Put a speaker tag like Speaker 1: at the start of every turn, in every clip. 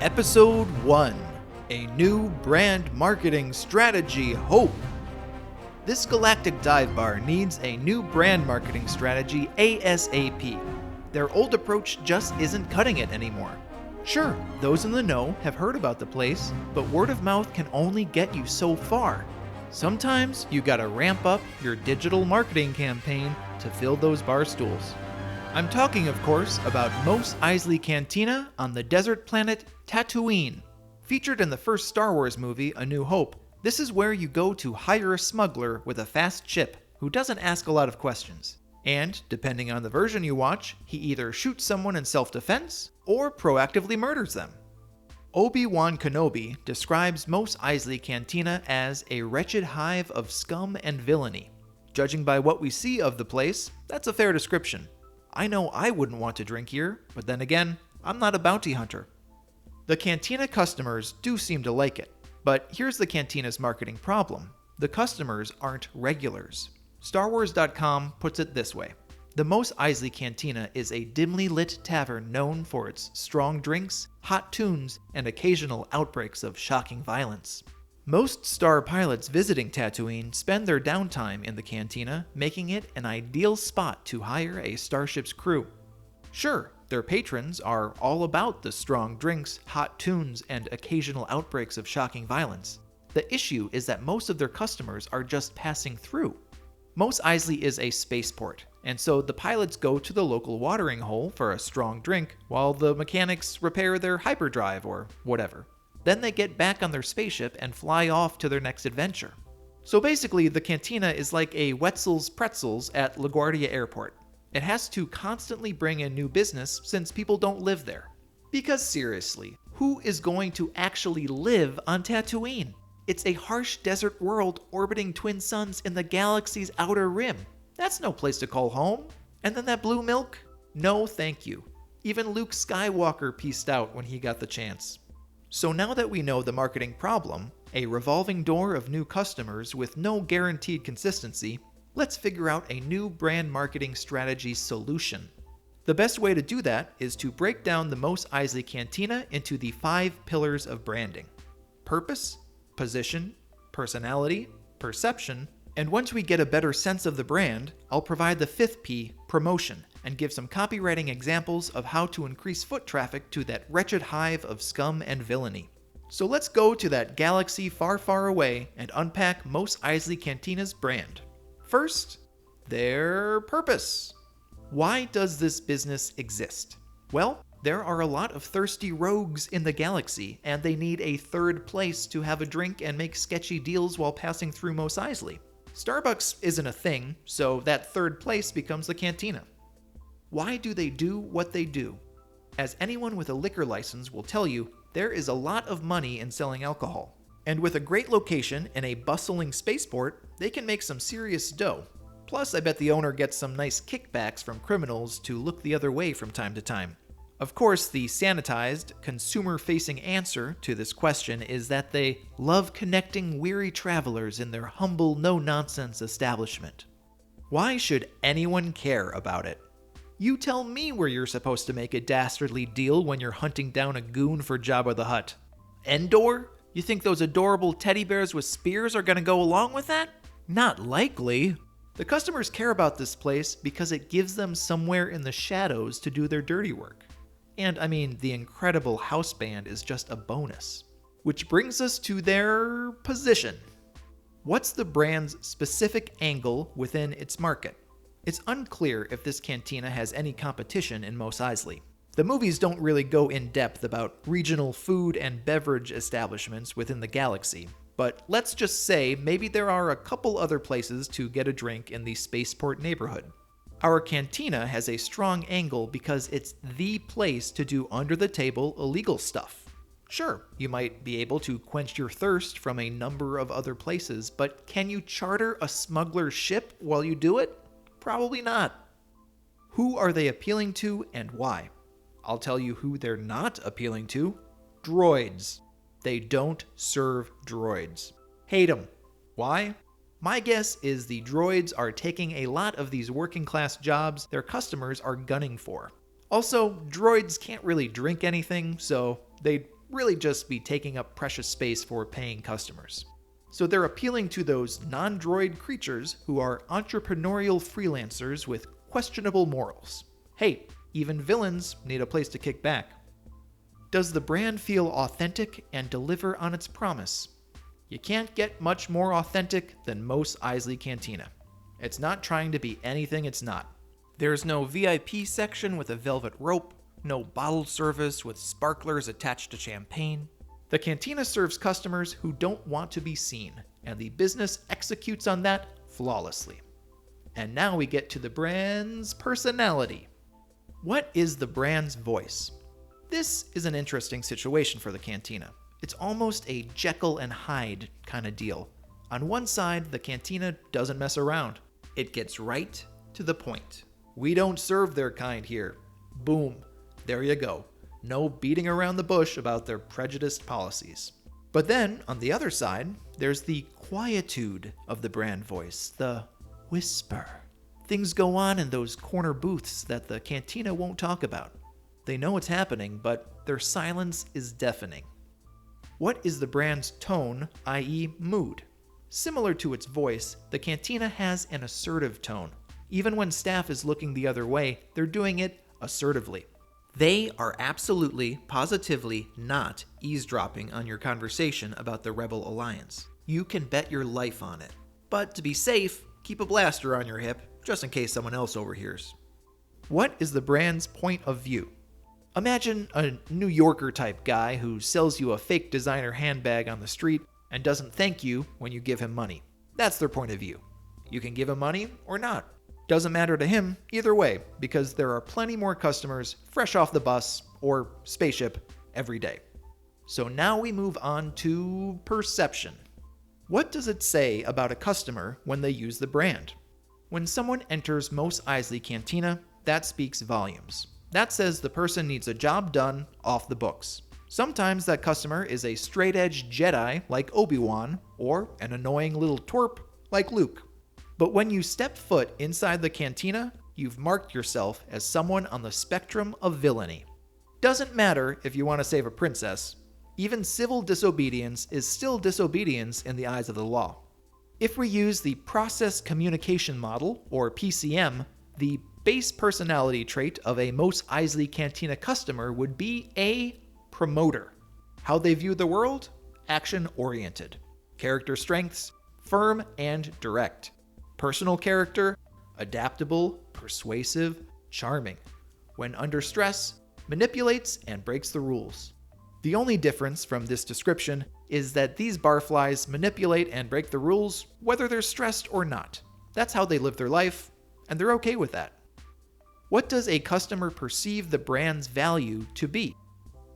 Speaker 1: Episode 1, a new brand marketing strategy hope. This galactic dive bar needs a new brand marketing strategy ASAP. Their old approach just isn't cutting it anymore. Sure, those in the know have heard about the place, but word of mouth can only get you so far. Sometimes you gotta ramp up your digital marketing campaign to fill those bar stools. I'm talking, of course, about Mos Eisley Cantina on the desert planet Tatooine. Featured in the first Star Wars movie, A New Hope, this is where you go to hire a smuggler with a fast chip who doesn't ask a lot of questions. And, depending on the version you watch, he either shoots someone in self-defense or proactively murders them. Obi-Wan Kenobi describes Mos Eisley Cantina as a wretched hive of scum and villainy. Judging by what we see of the place, that's a fair description. I know I wouldn't want to drink here, but then again, I'm not a bounty hunter. The Cantina customers do seem to like it, but here's the Cantina's marketing problem. The customers aren't regulars. StarWars.com puts it this way. The Mos Eisley Cantina is a dimly lit tavern known for its strong drinks, hot tunes, and occasional outbreaks of shocking violence. Most star pilots visiting Tatooine spend their downtime in the cantina, making it an ideal spot to hire a starship's crew. Sure, their patrons are all about the strong drinks, hot tunes, and occasional outbreaks of shocking violence. The issue is that most of their customers are just passing through. Mos Eisley is a spaceport, and so the pilots go to the local watering hole for a strong drink while the mechanics repair their hyperdrive or whatever. Then they get back on their spaceship and fly off to their next adventure. So basically, the cantina is like a Wetzel's Pretzels at LaGuardia Airport. It has to constantly bring in new business since people don't live there. Because seriously, who is going to actually live on Tatooine? It's a harsh desert world orbiting twin suns in the galaxy's outer rim. That's no place to call home. And then that blue milk? No thank you. Even Luke Skywalker pieced out when he got the chance. So now that we know the marketing problem, a revolving door of new customers with no guaranteed consistency, let's figure out a new brand marketing strategy solution. The best way to do that is to break down the Mos Eisley Cantina into the 5 pillars of branding: purpose, position, personality, perception, and once we get a better sense of the brand, I'll provide the 5th P, promotion, and give some copywriting examples of how to increase foot traffic to that wretched hive of scum and villainy. So let's go to that galaxy far, far away and unpack Mos Eisley Cantina's brand. First, their purpose. Why does this business exist? Well, there are a lot of thirsty rogues in the galaxy, and they need a third place to have a drink and make sketchy deals while passing through Mos Eisley. Starbucks isn't a thing, so that third place becomes the cantina. Why do they do what they do? As anyone with a liquor license will tell you, there is a lot of money in selling alcohol. And with a great location in a bustling spaceport, they can make some serious dough. Plus, I bet the owner gets some nice kickbacks from criminals to look the other way from time to time. Of course, the sanitized, consumer-facing answer to this question is that they love connecting weary travelers in their humble, no-nonsense establishment. Why should anyone care about it? You tell me where you're supposed to make a dastardly deal when you're hunting down a goon for Jabba the Hutt. Endor? You think those adorable teddy bears with spears are gonna go along with that? Not likely. The customers care about this place because it gives them somewhere in the shadows to do their dirty work. And I mean, the incredible house band is just a bonus. Which brings us to their position. What's the brand's specific angle within its market? It's unclear if this cantina has any competition in Mos Eisley. The movies don't really go in depth about regional food and beverage establishments within the galaxy, but let's just say maybe there are a couple other places to get a drink in the spaceport neighborhood. Our cantina has a strong angle because it's the place to do under-the-table illegal stuff. Sure, you might be able to quench your thirst from a number of other places, but can you charter a smuggler's ship while you do it? Probably not. Who are they appealing to and why? I'll tell you who they're not appealing to. Droids. They don't serve droids. Hate them. Why? My guess is the droids are taking a lot of these working class jobs their customers are gunning for. Also, droids can't really drink anything, so they'd really just be taking up precious space for paying customers. So they're appealing to those non-droid creatures who are entrepreneurial freelancers with questionable morals. Hey, even villains need a place to kick back. Does the brand feel authentic and deliver on its promise? You can't get much more authentic than Mos Eisley Cantina. It's not trying to be anything it's not. There's no VIP section with a velvet rope, no bottled service with sparklers attached to champagne. The cantina serves customers who don't want to be seen, and the business executes on that flawlessly. And now we get to the brand's personality. What is the brand's voice? This is an interesting situation for the cantina. It's almost a Jekyll and Hyde kind of deal. On one side, the cantina doesn't mess around. It gets right to the point. We don't serve their kind here. Boom. There you go. No beating around the bush about their prejudiced policies. But then, on the other side, there's the quietude of the brand voice, the whisper. Things go on in those corner booths that the cantina won't talk about. They know it's happening, but their silence is deafening. What is the brand's tone, i.e. mood? Similar to its voice, the cantina has an assertive tone. Even when staff is looking the other way, they're doing it assertively. They are absolutely, positively not eavesdropping on your conversation about the Rebel Alliance. You can bet your life on it. But to be safe, keep a blaster on your hip, just in case someone else overhears. What is the brand's point of view? Imagine a New Yorker type guy who sells you a fake designer handbag on the street and doesn't thank you when you give him money. That's their point of view. You can give him money or not. Doesn't matter to him either way, because there are plenty more customers fresh off the bus or spaceship every day. So now we move on to perception. What does it say about a customer when they use the brand? When someone enters Mos Eisley Cantina, that speaks volumes. That says the person needs a job done off the books. Sometimes that customer is a straight-edge Jedi like Obi-Wan, or an annoying little twerp like Luke. But when you step foot inside the cantina, you've marked yourself as someone on the spectrum of villainy. Doesn't matter if you want to save a princess. Even civil disobedience is still disobedience in the eyes of the law. If we use the Process Communication Model, or PCM, the base personality trait of a Mos Eisley Cantina customer would be a promoter. How they view the world? Action-oriented. Character strengths? Firm and direct. Personal character? Adaptable, persuasive, charming. When under stress, manipulates and breaks the rules. The only difference from this description is that these barflies manipulate and break the rules whether they're stressed or not. That's how they live their life, and they're okay with that. What does a customer perceive the brand's value to be?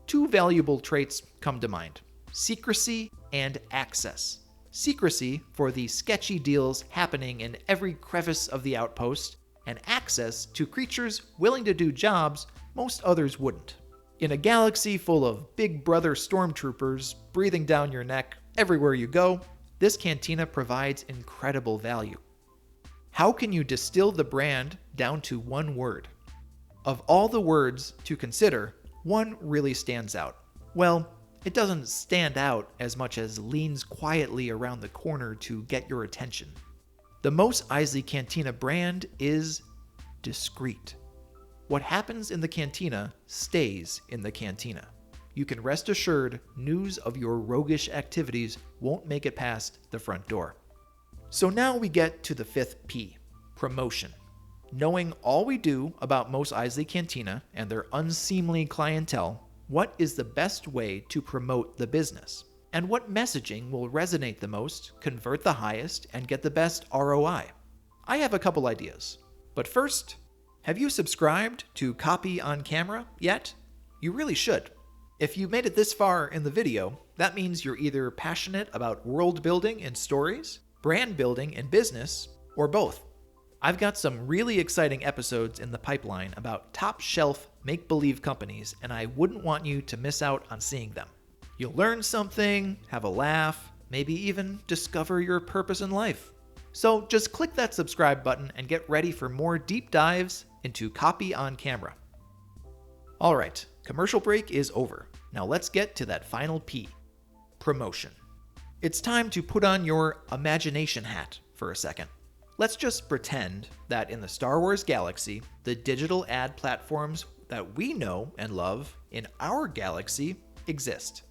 Speaker 1: Two valuable traits come to mind: secrecy and access. Secrecy for the sketchy deals happening in every crevice of the outpost, and access to creatures willing to do jobs most others wouldn't. In a galaxy full of Big Brother stormtroopers breathing down your neck everywhere you go, this cantina provides incredible value. How can you distill the brand down to one word? Of all the words to consider, one really stands out. Well, it doesn't stand out as much as leans quietly around the corner to get your attention. The Mos Eisley Cantina brand is discreet. What happens in the cantina stays in the cantina. You can rest assured news of your roguish activities won't make it past the front door. So now we get to the fifth P, promotion. Knowing all we do about Mos Eisley Cantina and their unseemly clientele, what is the best way to promote the business? And what messaging will resonate the most, convert the highest, and get the best ROI? I have a couple ideas. But first, have you subscribed to Copy on Camera yet? You really should. If you made it this far in the video, that means you're either passionate about world building and stories, brand building and business, or both. I've got some really exciting episodes in the pipeline about top-shelf make-believe companies, and I wouldn't want you to miss out on seeing them. You'll learn something, have a laugh, maybe even discover your purpose in life. So just click that subscribe button and get ready for more deep dives into Copy on Camera. Alright, commercial break is over. Now let's get to that final P, promotion. It's time to put on your imagination hat for a second. Let's just pretend that in the Star Wars galaxy, the digital ad platforms that we know and love in our galaxy exist.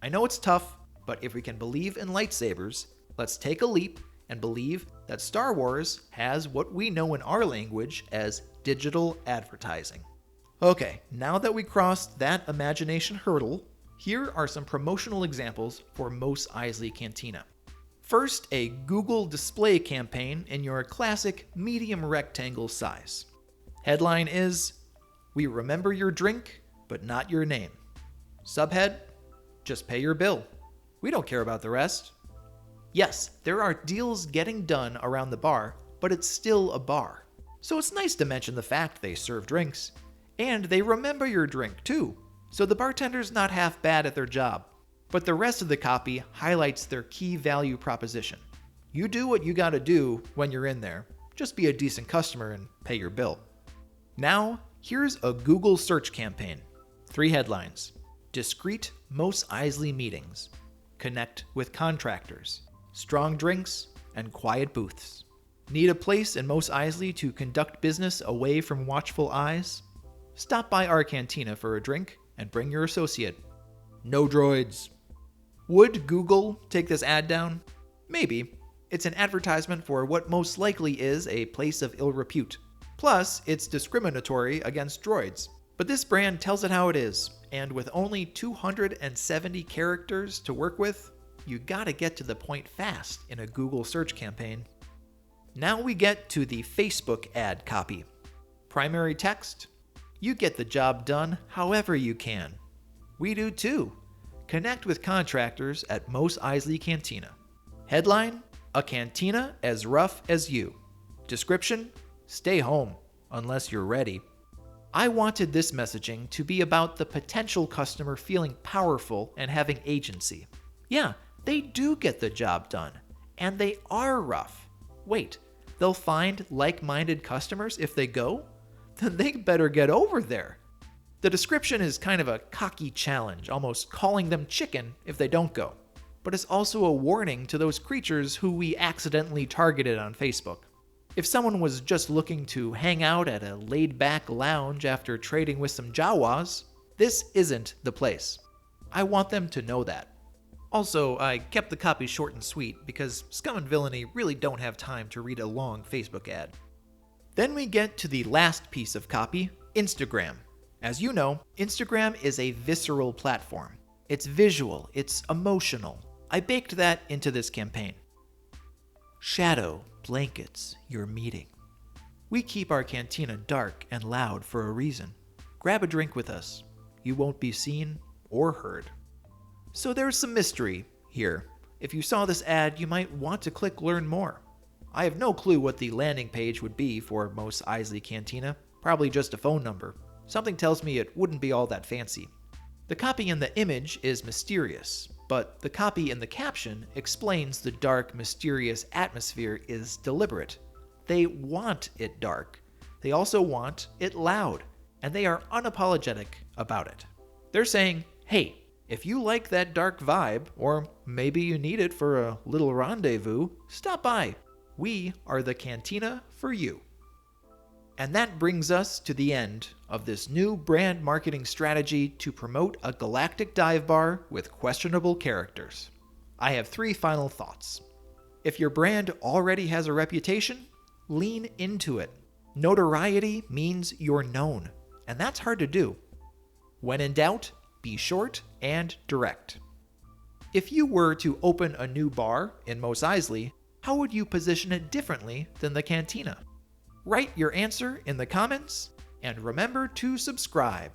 Speaker 1: I know it's tough, but if we can believe in lightsabers, let's take a leap and believe that Star Wars has what we know in our language as digital advertising. Okay, now that we crossed that imagination hurdle, here are some promotional examples for Mos Eisley Cantina. First, a Google display campaign in your classic medium rectangle size. Headline is, "We remember your drink, but not your name." Subhead, "Just pay your bill. We don't care about the rest." Yes, there are deals getting done around the bar, but it's still a bar. So it's nice to mention the fact they serve drinks. And they remember your drink too, so the bartender's not half bad at their job. But the rest of the copy highlights their key value proposition. You do what you gotta do when you're in there. Just be a decent customer and pay your bill. Now, here's a Google search campaign. 3 headlines. Discreet Mos Eisley meetings. Connect with contractors. Strong drinks and quiet booths. Need a place in Mos Eisley to conduct business away from watchful eyes? Stop by our cantina for a drink and bring your associate. No droids. Would Google take this ad down? Maybe. It's an advertisement for what most likely is a place of ill repute. Plus, it's discriminatory against droids. But this brand tells it how it is, and with only 270 characters to work with, you gotta get to the point fast in a Google search campaign. Now we get to the Facebook ad copy. Primary text, you get the job done however you can. We do too. Connect with contractors at Mos Eisley Cantina. Headline, a cantina as rough as you. Description, stay home unless you're ready. I wanted this messaging to be about the potential customer feeling powerful and having agency. Yeah, they do get the job done, and they are rough. Wait, they'll find like-minded customers if they go? Then they better get over there. The description is kind of a cocky challenge, almost calling them chicken if they don't go. But it's also a warning to those creatures who we accidentally targeted on Facebook. If someone was just looking to hang out at a laid-back lounge after trading with some Jawas, this isn't the place. I want them to know that. Also, I kept the copy short and sweet because Scum and Villainy really don't have time to read a long Facebook ad. Then we get to the last piece of copy, Instagram. As you know, Instagram is a visceral platform. It's visual, it's emotional. I baked that into this campaign. Shadow blankets your meeting. We keep our cantina dark and loud for a reason. Grab a drink with us. You won't be seen or heard. So there's some mystery here. If you saw this ad, you might want to click Learn More. I have no clue what the landing page would be for Mos Eisley Cantina. Probably just a phone number. Something tells me it wouldn't be all that fancy. The copy in the image is mysterious, but the copy in the caption explains the dark, mysterious atmosphere is deliberate. They want it dark. They also want it loud, and they are unapologetic about it. They're saying, hey, if you like that dark vibe, or maybe you need it for a little rendezvous, stop by. We are the cantina for you. And that brings us to the end of this new brand marketing strategy to promote a galactic dive bar with questionable characters. I have 3 final thoughts. If your brand already has a reputation, lean into it. Notoriety means you're known, and that's hard to do. When in doubt, be short and direct. If you were to open a new bar in Mos Eisley, how would you position it differently than the cantina? Write your answer in the comments, and remember to subscribe.